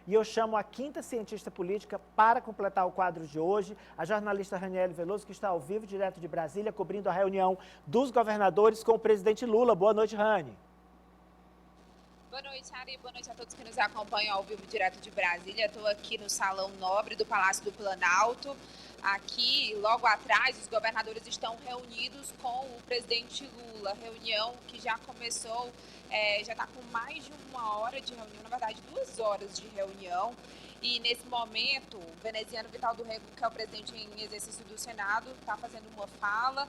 E eu chamo a quinta cientista política para completar o quadro de hoje, a jornalista Raniele Veloso, que está ao vivo, direto de Brasília, cobrindo a reunião dos governadores com o presidente Lula. Boa noite, Rani. Boa noite, Ari. Boa noite a todos que nos acompanham ao vivo, direto de Brasília. Estou aqui no Salão Nobre do Palácio do Planalto. Aqui, logo atrás, os governadores estão reunidos com o presidente Lula. Reunião que já começou, já está com mais de uma hora de reunião, na verdade 2 horas de reunião. E nesse momento, o veneziano Vital do Rego, que é o presidente em exercício do Senado, está fazendo uma fala.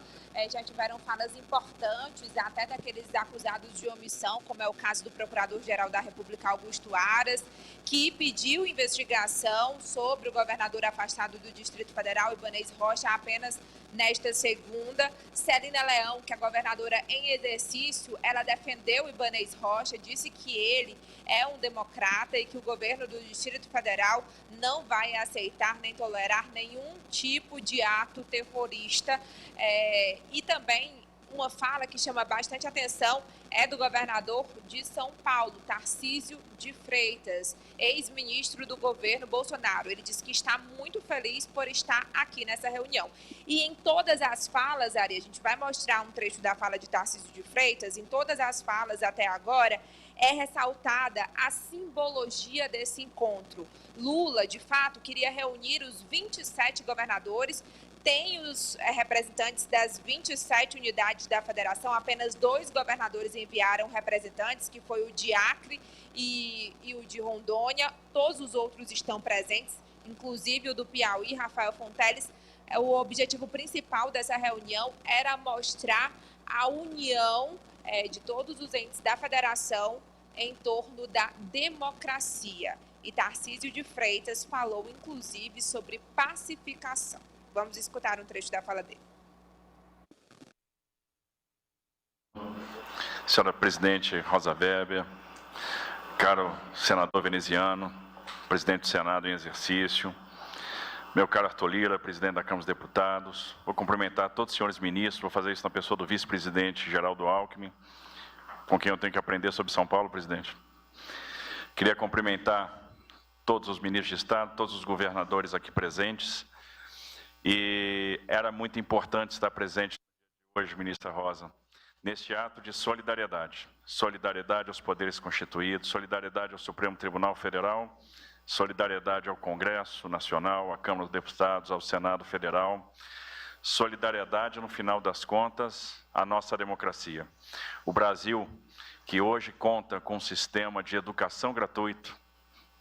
Já tiveram falas importantes, até daqueles acusados de omissão, como é o caso do Procurador-Geral da República, Augusto Aras, que pediu investigação sobre o governador afastado do Distrito Federal, Ibanez Rocha, apenas nesta segunda. Celina Leão, que é governadora em exercício, ela defendeu Ibanez Rocha, disse que ele é um democrata e que o governo do Distrito Federal não vai aceitar nem tolerar nenhum tipo de ato terrorista. E também uma fala que chama bastante atenção é do governador de São Paulo, Tarcísio de Freitas, ex-ministro do governo Bolsonaro. Ele disse que está muito feliz por estar aqui nessa reunião. E em todas as falas, Ari, a gente vai mostrar um trecho da fala de Tarcísio de Freitas, em todas as falas até agora, é ressaltada a simbologia desse encontro. Lula, de fato, queria reunir os 27 governadores. Tem os representantes das 27 unidades da federação, apenas 2 governadores enviaram representantes, que foi o de Acre e o de Rondônia. Todos os outros estão presentes, inclusive o do Piauí, Rafael Fonteles. O objetivo principal dessa reunião era mostrar a união de todos os entes da federação em torno da democracia. E Tarcísio de Freitas falou, inclusive, sobre pacificação. Vamos escutar um trecho da fala dele. Senhora presidente Rosa Weber, caro senador veneziano, presidente do Senado em exercício, meu caro Arthur Lira, presidente da Câmara dos Deputados, vou cumprimentar todos os senhores ministros, vou fazer isso na pessoa do vice-presidente Geraldo Alckmin, com quem eu tenho que aprender sobre São Paulo, presidente. Queria cumprimentar todos os ministros de Estado, todos os governadores aqui presentes, e era muito importante estar presente hoje, ministra Rosa, neste ato de solidariedade. Solidariedade aos poderes constituídos, solidariedade ao Supremo Tribunal Federal, solidariedade ao Congresso Nacional, à Câmara dos Deputados, ao Senado Federal, solidariedade, no final das contas, à nossa democracia. O Brasil, que hoje conta com um sistema de educação gratuito,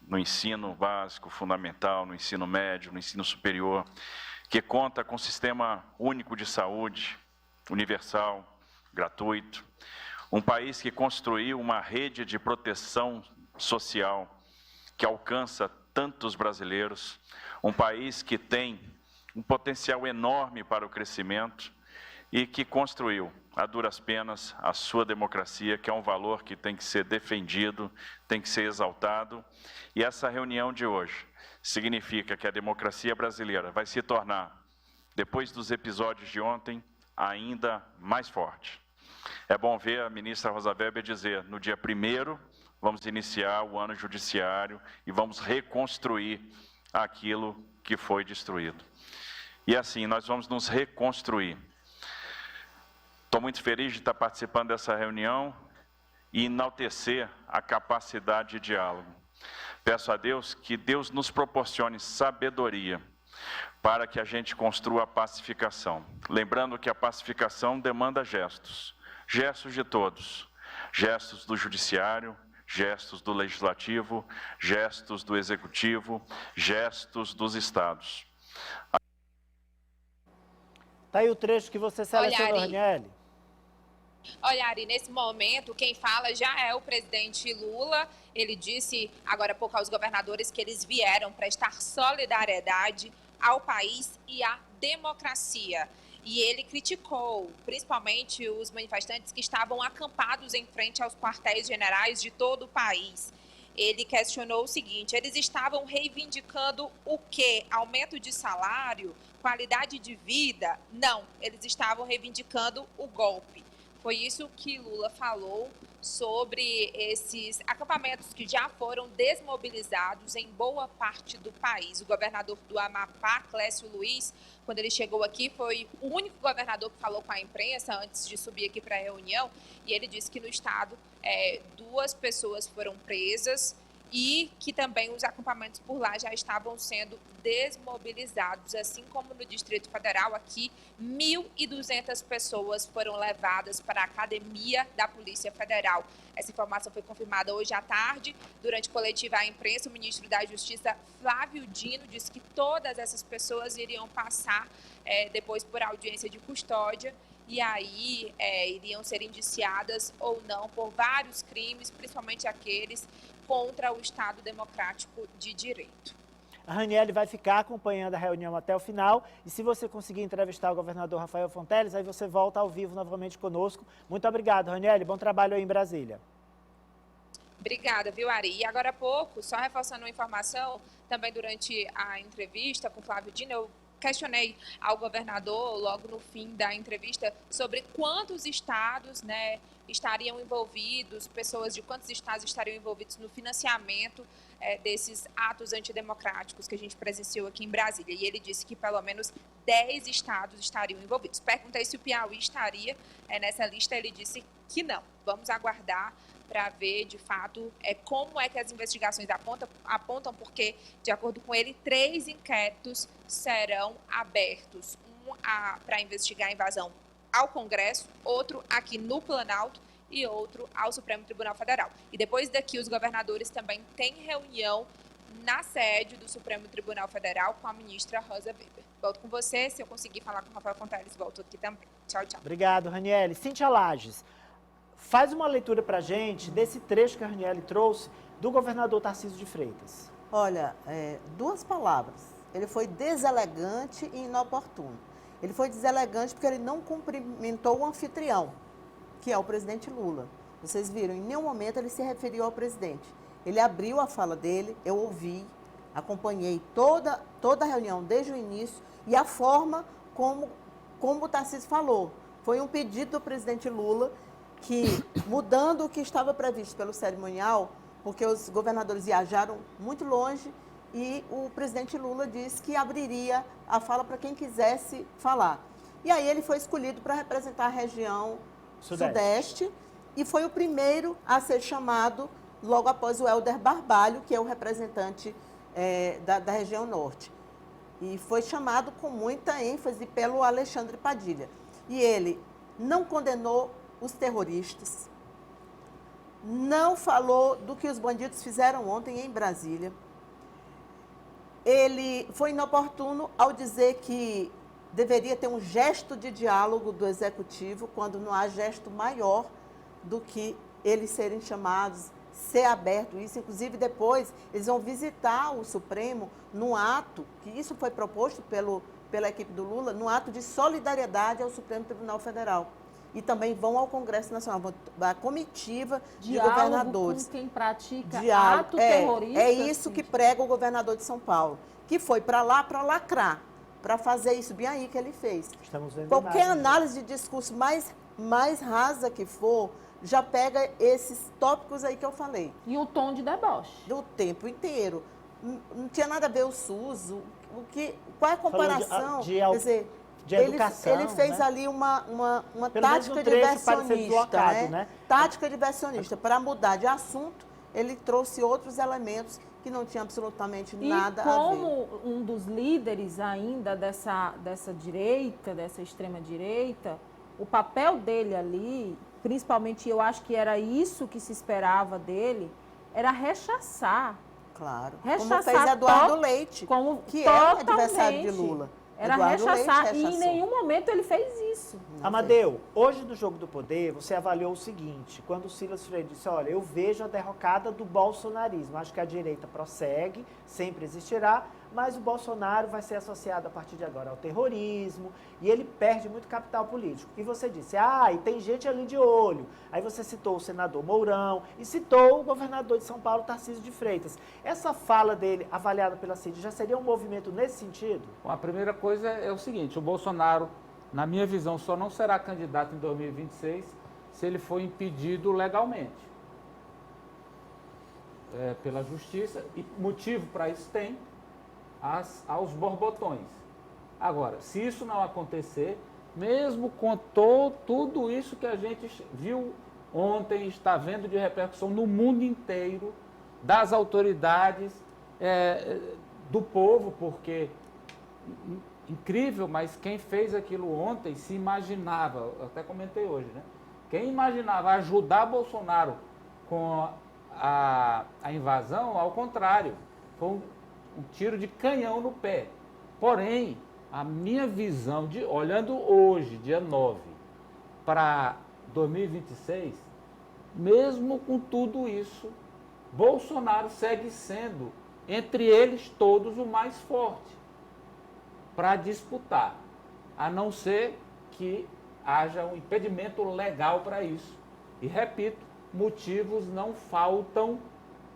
no ensino básico, fundamental, no ensino médio, no ensino superior, que conta com um sistema único de saúde, universal, gratuito, um país que construiu uma rede de proteção social que alcança tantos brasileiros, um país que tem um potencial enorme para o crescimento e que construiu, a duras penas, a sua democracia, que é um valor que tem que ser defendido, tem que ser exaltado. E essa reunião de hoje significa que a democracia brasileira vai se tornar, depois dos episódios de ontem, ainda mais forte. É bom ver a ministra Rosa Weber dizer, no dia 1º, vamos iniciar o ano judiciário e vamos reconstruir aquilo que foi destruído. E assim, nós vamos nos reconstruir. Estou muito feliz de estar participando dessa reunião e enaltecer a capacidade de diálogo. Peço a Deus que Deus nos proporcione sabedoria para que a gente construa a pacificação. Lembrando que a pacificação demanda gestos, gestos de todos, gestos do judiciário, gestos do legislativo, gestos do executivo, gestos dos estados. Está aí o trecho que você selecionou, Raniele. Olha, Ari, nesse momento, quem fala já é o presidente Lula. Ele disse agora há pouco aos governadores que eles vieram prestar solidariedade ao país e à democracia. E ele criticou, principalmente, os manifestantes que estavam acampados em frente aos quartéis generais de todo o país. Ele questionou o seguinte: eles estavam reivindicando o quê? Aumento de salário? Qualidade de vida? Não, eles estavam reivindicando o golpe. Foi isso que Lula falou sobre esses acampamentos que já foram desmobilizados em boa parte do país. O governador do Amapá, Clécio Luiz, quando ele chegou aqui, foi o único governador que falou com a imprensa antes de subir aqui para a reunião, e ele disse que no estado 2 pessoas foram presas e que também os acampamentos por lá já estavam sendo desmobilizados, assim como no Distrito Federal. Aqui, 1.200 pessoas foram levadas para a academia da Polícia Federal. Essa informação foi confirmada hoje à tarde, durante coletiva à imprensa. O ministro da Justiça, Flávio Dino, disse que todas essas pessoas iriam passar depois por audiência de custódia, e aí iriam ser indiciadas ou não por vários crimes, principalmente aqueles contra o Estado Democrático de Direito. A Raniele vai ficar acompanhando a reunião até o final, e se você conseguir entrevistar o governador Rafael Fonteles, aí você volta ao vivo novamente conosco. Muito obrigado, Raniele. Bom trabalho aí em Brasília. Obrigada, viu, Ari? E agora há pouco, só reforçando uma informação, também durante a entrevista com Flávio Dino, eu questionei ao governador, logo no fim da entrevista, sobre quantos estados, estariam envolvidos, pessoas de quantos estados estariam envolvidos no financiamento desses atos antidemocráticos que a gente presenciou aqui em Brasília. E ele disse que pelo menos 10 estados estariam envolvidos. Perguntei se o Piauí estaria nessa lista, ele disse que não. Vamos aguardar para ver, de fato, como é que as investigações apontam, porque, de acordo com ele, 3 inquéritos serão abertos. Um para investigar a invasão ao Congresso, outro aqui no Planalto e outro ao Supremo Tribunal Federal. E depois daqui, os governadores também têm reunião na sede do Supremo Tribunal Federal com a ministra Rosa Weber. Volto com você, se eu conseguir falar com o Rafael Fonteles, volto aqui também. Tchau, tchau. Obrigado, Raniele. Cíntia Lages, faz uma leitura para a gente desse trecho que a Raniele trouxe do governador Tarcísio de Freitas. Olha, 2 palavras. Ele foi deselegante e inoportuno. Ele foi deselegante porque ele não cumprimentou o anfitrião, que é o presidente Lula. Vocês viram, em nenhum momento ele se referiu ao presidente. Ele abriu a fala dele, eu ouvi, acompanhei toda a reunião desde o início, e a forma como o Tarcísio falou. Foi um pedido do presidente Lula que, mudando o que estava previsto pelo cerimonial, porque os governadores viajaram muito longe, e o presidente Lula disse que abriria a fala para quem quisesse falar. E aí ele foi escolhido para representar a região Sudeste, e foi o primeiro a ser chamado logo após o Helder Barbalho, que é o representante da região Norte. E foi chamado com muita ênfase pelo Alexandre Padilha. E ele não condenou os terroristas, não falou do que os bandidos fizeram ontem em Brasília. Ele foi inoportuno ao dizer que deveria ter um gesto de diálogo do Executivo, quando não há gesto maior do que eles serem chamados, ser aberto isso. Inclusive, depois, eles vão visitar o Supremo num ato, que isso foi proposto pela equipe do Lula, num ato de solidariedade ao Supremo Tribunal Federal. E também vão ao Congresso Nacional, a comitiva de governadores. Com quem pratica ato terrorista. É isso que prega o governador de São Paulo, que foi para lá para lacrar, para fazer isso bem aí que ele fez. Estamos vendo qualquer imagens. Análise de discurso mais rasa que for, já pega esses tópicos aí que eu falei. E o tom de deboche. Do tempo inteiro. Não tinha nada a ver o SUS, qual é a comparação? Quer dizer, de educação, ele fez ali uma tática diversionista, né? Tática diversionista. Para mudar de assunto, ele trouxe outros elementos que não tinham absolutamente nada a ver. E como um dos líderes ainda dessa direita, dessa extrema-direita, o papel dele ali, principalmente eu acho que era isso que se esperava dele, era rechaçar. Claro. Rechaçar, como fez Eduardo Leite, que é o adversário de Lula. Era Eduardo rechaçar, Leite e em nenhum momento ele fez isso. Amadeu, hoje no Jogo do Poder, você avaliou o seguinte, quando o Silas Freire disse, olha, eu vejo a derrocada do bolsonarismo, acho que a direita prossegue, sempre existirá, mas o Bolsonaro vai ser associado a partir de agora ao terrorismo, e ele perde muito capital político. E você disse, e tem gente ali de olho. Aí você citou o senador Mourão e citou o governador de São Paulo, Tarcísio de Freitas. Essa fala dele, avaliada pela CID, já seria um movimento nesse sentido? Bom, a primeira coisa é o seguinte, o Bolsonaro, na minha visão, só não será candidato em 2026 se ele foi impedido legalmente pela justiça, e motivo para isso tem aos borbotões. Agora, se isso não acontecer, mesmo com tudo isso que a gente viu ontem, está vendo de repercussão no mundo inteiro, das autoridades, do povo, porque, incrível, mas quem fez aquilo ontem se imaginava, eu até comentei hoje, né? Quem imaginava ajudar Bolsonaro com a invasão, ao contrário, foi um tiro de canhão no pé. Porém, a minha visão, olhando hoje, dia 9, para 2026, mesmo com tudo isso, Bolsonaro segue sendo, entre eles todos, o mais forte para disputar, a não ser que haja um impedimento legal para isso. E, repito, motivos não faltam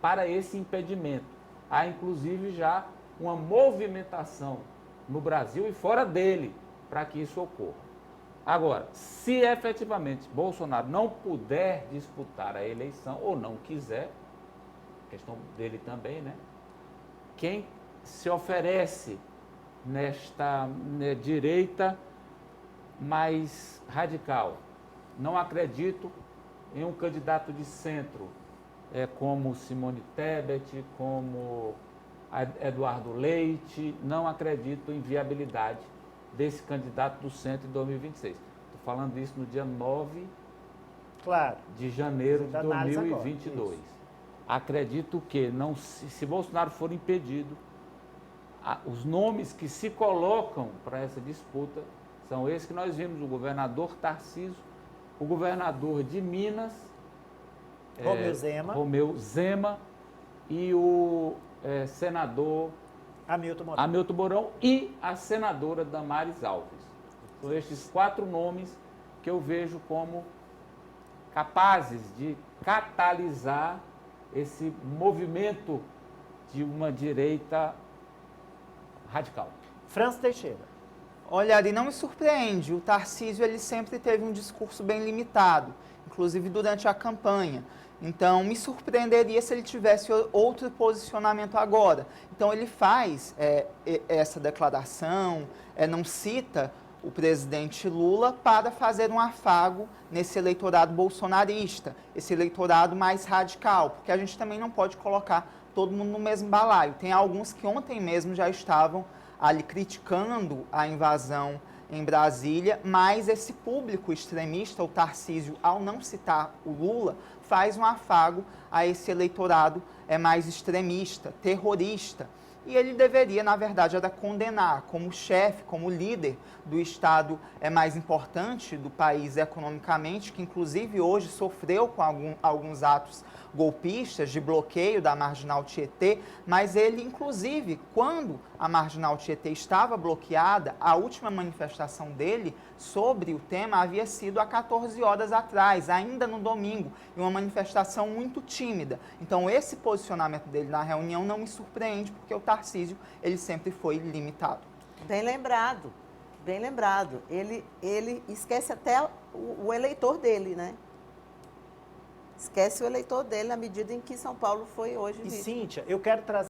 para esse impedimento. Há, inclusive, já uma movimentação no Brasil e fora dele para que isso ocorra. Agora, se efetivamente Bolsonaro não puder disputar a eleição, ou não quiser, questão dele também, né? Quem se oferece nesta direita mais radical? Não acredito em um candidato de centro, como Simone Tebet, como Eduardo Leite. Não acredito em viabilidade desse candidato do centro em 2026. Estou falando isso no dia 9 de janeiro de 2022. Acredito que, se Bolsonaro for impedido, os nomes que se colocam para essa disputa são esses que nós vimos: o governador Tarcísio, o governador de Minas, Romeu Zema, e o senador Hamilton Mourão e a senadora Damares Alves. São estes 4 nomes que eu vejo como capazes de catalisar esse movimento de uma direita radical. França Teixeira. Olha, Ari, não me surpreende. O Tarcísio, ele sempre teve um discurso bem limitado, inclusive durante a campanha. Então, me surpreenderia se ele tivesse outro posicionamento agora. Então, ele faz essa declaração, não cita o presidente Lula para fazer um afago nesse eleitorado bolsonarista, esse eleitorado mais radical, porque a gente também não pode colocar todo mundo no mesmo balaio. Tem alguns que ontem mesmo já estavam ali criticando a invasão em Brasília, mas esse público extremista, o Tarcísio, ao não citar o Lula, faz um afago a esse eleitorado mais extremista, terrorista. E ele deveria, na verdade, era condenar como chefe, como líder do Estado mais importante do país economicamente, que inclusive hoje sofreu com alguns atos golpistas de bloqueio da Marginal Tietê, mas ele, inclusive, quando a Marginal Tietê estava bloqueada, a última manifestação dele sobre o tema havia sido há 14 horas atrás, ainda no domingo, e uma manifestação muito tímida. Então, esse posicionamento dele na reunião não me surpreende, porque o Tarcísio, ele sempre foi limitado. Bem lembrado, bem lembrado. Ele esquece até o eleitor dele, né? Esquece o eleitor dele na medida em que São Paulo foi hoje E, vítima. Cíntia, eu quero trazer